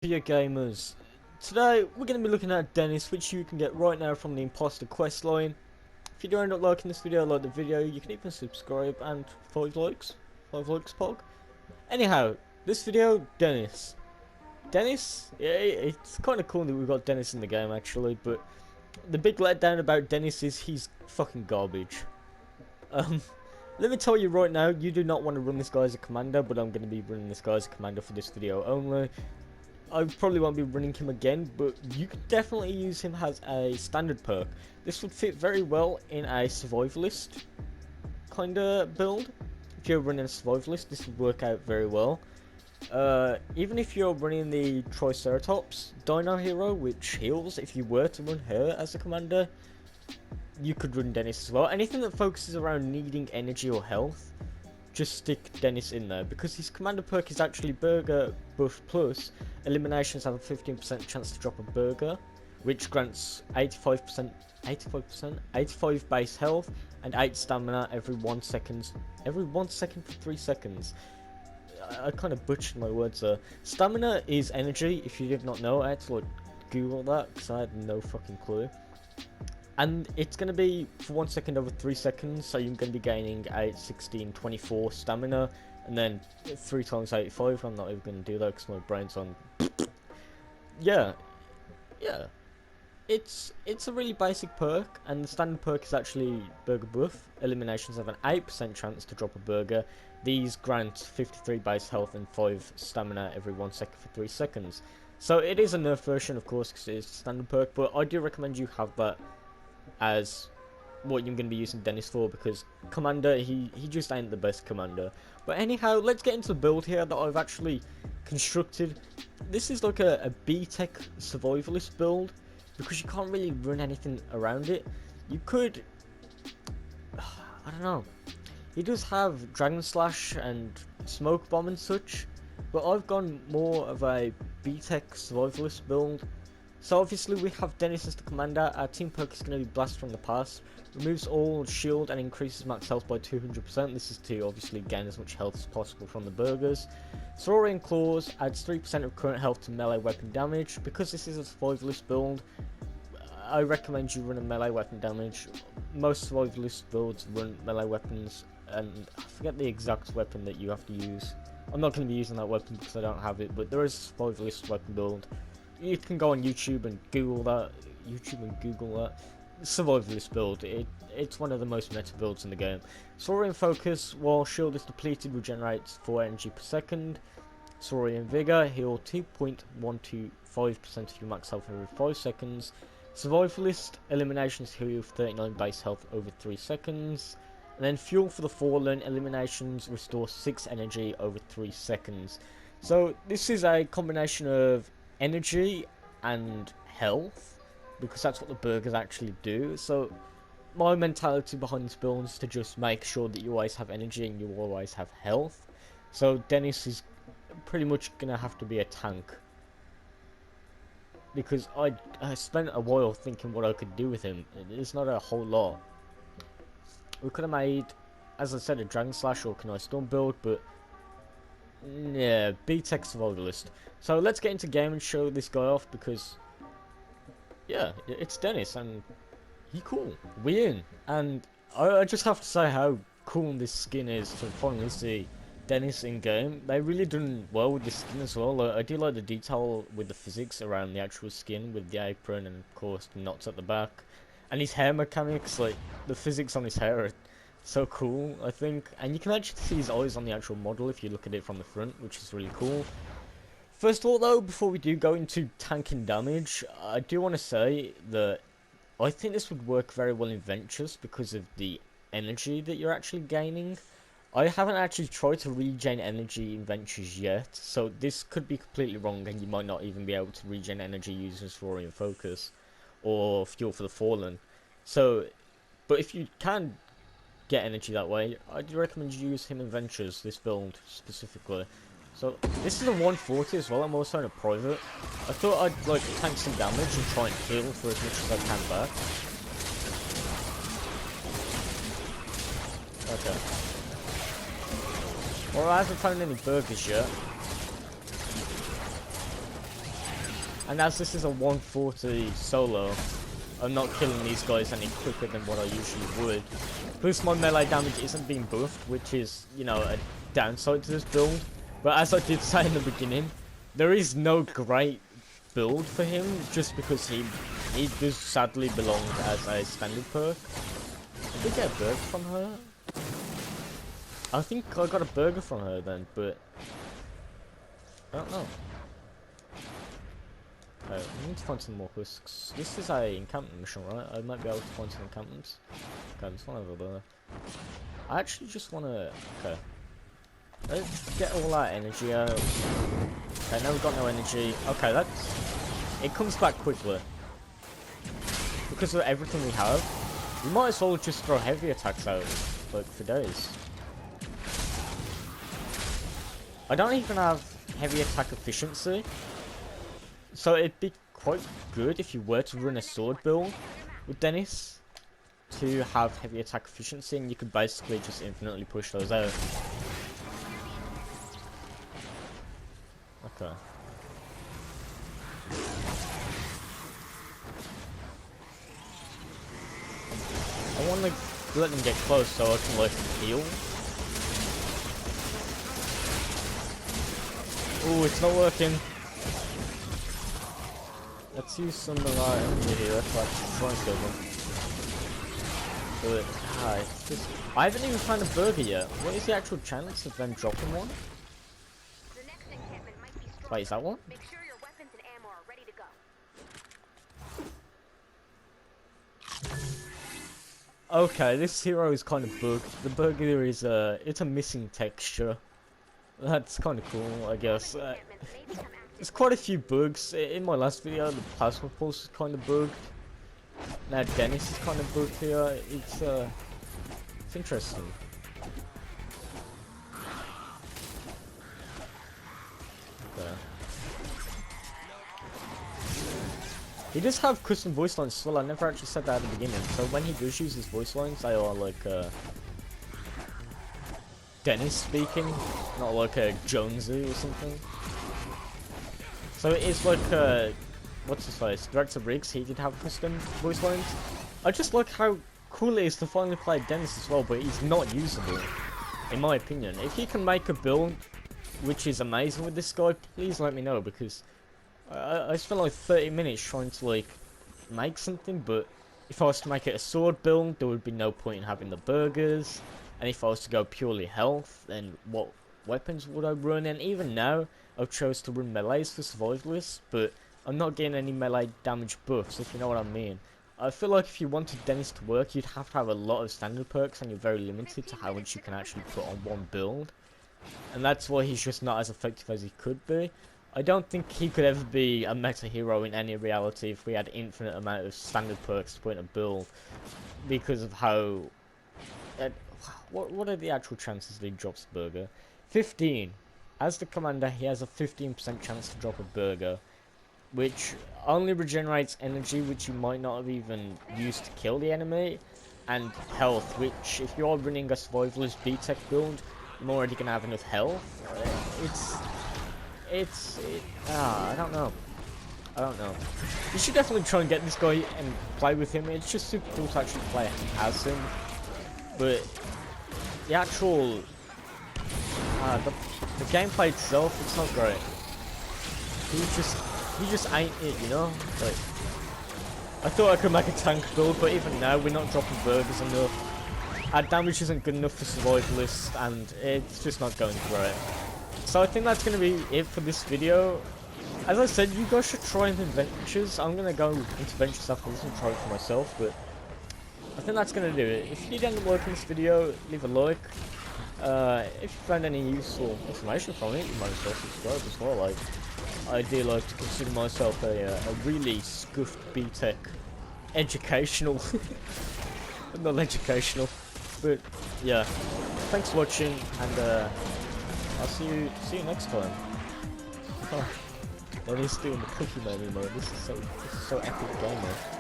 Video gamers, today we're going to be looking at Dennis, which you can get right now from the imposter quest line. If you do end up liking this video, like the video, you can even subscribe and 5 likes pog. Anyhow, this video, Dennis, yeah, it's kind of cool that we've got Dennis in the game actually, but the big letdown about Dennis is he's fucking garbage. Let me tell you right now, you do not want to run this guy as a commander, but I'm going to be running this guy as a commander for this video only. I probably won't be running him again, but you could definitely use him as a standard perk. This would fit very well in a survivalist kind of build. If you're running a survivalist, this would work out very well. Even if you're running the Triceratops Dino Hero, which heals, if you were to run her as a commander, you could run Dennis as well. Anything that focuses around needing energy or health, just stick Dennis in there, because his commander perk is actually Burger Buff Plus. Eliminations have a 15% chance to drop a burger, which grants 85 base health and 8 stamina every 1 second. Every 1 second for 3 seconds. I kind of butchered my words there. Stamina is energy, if you did not know. I had to Google that because I had no fucking clue. And it's going to be for 1 second over 3 seconds, so you're going to be gaining 8, 16, 24 stamina, and then 3 times 85. I'm not even going to do that because my brain's on. yeah. It's a really basic perk, and the standard perk is actually Burger Buff. Eliminations have an 8% chance to drop a burger. These grant 53 base health and 5 stamina every 1 second for 3 seconds. So it is a nerf version, of course, because it is a standard perk, but I do recommend you have that as what you're going to be using Dennis for, because commander, he just ain't the best commander. But anyhow, let's get into the build here that I've actually constructed. This is like a B-Tech survivalist build, because you can't really run anything around it. You could, I don't know, he does have Dragon Slash and Smoke Bomb and such, but I've gone more of a B-Tech survivalist build. So obviously we have Dennis as the commander. Our team perk is going to be Blast from the Past. Removes all shield and increases max health by 200%. This is to obviously gain as much health as possible from the burgers. Saurian Claws adds 3% of current health to melee weapon damage. Because this is a survivalist build, I recommend you run a melee weapon damage. Most survivalist builds run melee weapons, and I forget the exact weapon that you have to use. I'm not going to be using that weapon because I don't have it, but there is a survivalist weapon build. You can go on YouTube and Google that. Survivalist build. It's one of the most meta builds in the game. Saurian Focus, while shield is depleted, regenerates 4 energy per second. Saurian Vigor, heal 2.125% of your max health every 5 seconds. Survivalist, eliminations heal 39 base health over 3 seconds. And then Fuel for the Fallen, eliminations restore 6 energy over 3 seconds. So this is a combination of energy and health, because that's what the burgers actually do. So my mentality behind this build is to just make sure that you always have energy and you always have health. So Dennis is pretty much gonna have to be a tank, because I spent a while thinking what I could do with him. It's not a whole lot. We could have made, as I said, a Dragon Slash or Kunai Storm build, but yeah, B-Tech survivalist. So let's get into game and show this guy off, because yeah, it's Dennis and he cool. We in, and I just have to say how cool this skin is to finally see Dennis in game. They really done well with the skin as well. I do like the detail with the physics around the actual skin, with the apron and of course the knots at the back, and his hair mechanics. Like the physics on his hair are so cool, I think, and you can actually see his eyes on the actual model if you look at it from the front, which is really cool. First of all though, before we do go into tanking damage, I do want to say that I think this would work very well in Ventures because of the energy that you're actually gaining. I haven't actually tried to regen energy in Ventures yet, so this could be completely wrong and you might not even be able to regen energy using Saurian Focus or Fuel for the Fallen. So, but if you can get energy that way, I do recommend you use him in Ventures, this build specifically. So this is a 140 as well. I'm also in a private. I thought I'd tank some damage and try and heal for as much as I can back. Okay. Well, I haven't found any burgers yet. And as this is a 140 solo, I'm not killing these guys any quicker than what I usually would. Plus my melee damage isn't being buffed, which is, you know, a downside to this build. But as I did say in the beginning, there is no great build for him, just because he does sadly belong as a standard perk. Did we get a burger from her? I think I got a burger from her then, but I don't know. Okay, we need to find some more husks. This is a encampment mission, right? I might be able to find some encampments. Okay, there's one over there. I actually just want to... Okay. Let's get all our energy out. Okay, now we've got no energy. Okay, that's... It comes back quickly. Because of everything we have, we might as well just throw heavy attacks out, like, for days. I don't even have heavy attack efficiency. So it'd be quite good if you were to run a sword build with Dennis to have heavy attack efficiency, and you could basically just infinitely push those out. Okay. I want to let them get close so I can like heal. Ooh, it's not working. Let's use some of our energy here. Let's like try and kill them. But it's just... I haven't even found a burger yet. What is the actual chance of them dropping one? Wait, is that one? Make sure your weapons and ammo are ready to go. Okay, this hero is kind of bugged. The burger is it's a missing texture. That's kind of cool, I guess. There's quite a few bugs. In my last video, the plasma pulse is kind of bugged. Now Dennis is kind of bugged here. It's interesting. Okay. He does have custom voice lines as well. I never actually said that at the beginning. So when he does use his voice lines, they are like Dennis speaking, not like a Jonesy or something. So it is like what's his face? Director Riggs, he did have custom voice lines. I just like how cool it is to finally play Dennis as well, but he's not usable, in my opinion. If you can make a build which is amazing with this guy, please let me know, because I spent like 30 minutes trying to like make something, but if I was to make it a sword build, there would be no point in having the burgers. And if I was to go purely health, then what weapons would I run? And even now, I've chose to run melees for survivalists, but I'm not getting any melee damage buffs, if you know what I mean. I feel like if you wanted Dennis to work, you'd have to have a lot of standard perks, and you're very limited to how much you can actually put on one build. And that's why he's just not as effective as he could be. I don't think he could ever be a meta hero in any reality if we had infinite amount of standard perks to put in a build, because of how... what are the actual chances that he drops a burger? 15. As the commander, he has a 15% chance to drop a burger, which only regenerates energy, which you might not have even used to kill the enemy, and health, which if you're running a survivalist B-Tech build, you're already gonna have enough health. I don't know. You should definitely try and get this guy and play with him. It's just super cool to actually play as him. But the actual the gameplay itself, it's not great. He just ain't it, you know? Like, I thought I could make a tank build, but even now we're not dropping burgers enough. Our damage isn't good enough for survivalists, and it's just not going great. So I think that's going to be it for this video. As I said, you guys should try into ventures. I'm going to go into ventures after this and try it for myself, but I think that's going to do it. If you did end up liking this video, leave a like. If you found any useful information from it, you might as well subscribe as well. Like, I do like to consider myself a really scuffed B-Tech educational, not educational, but yeah. Thanks for watching, and I'll see you next time. Oh, and he's doing the Cookie Man emote. This is so epic game, man.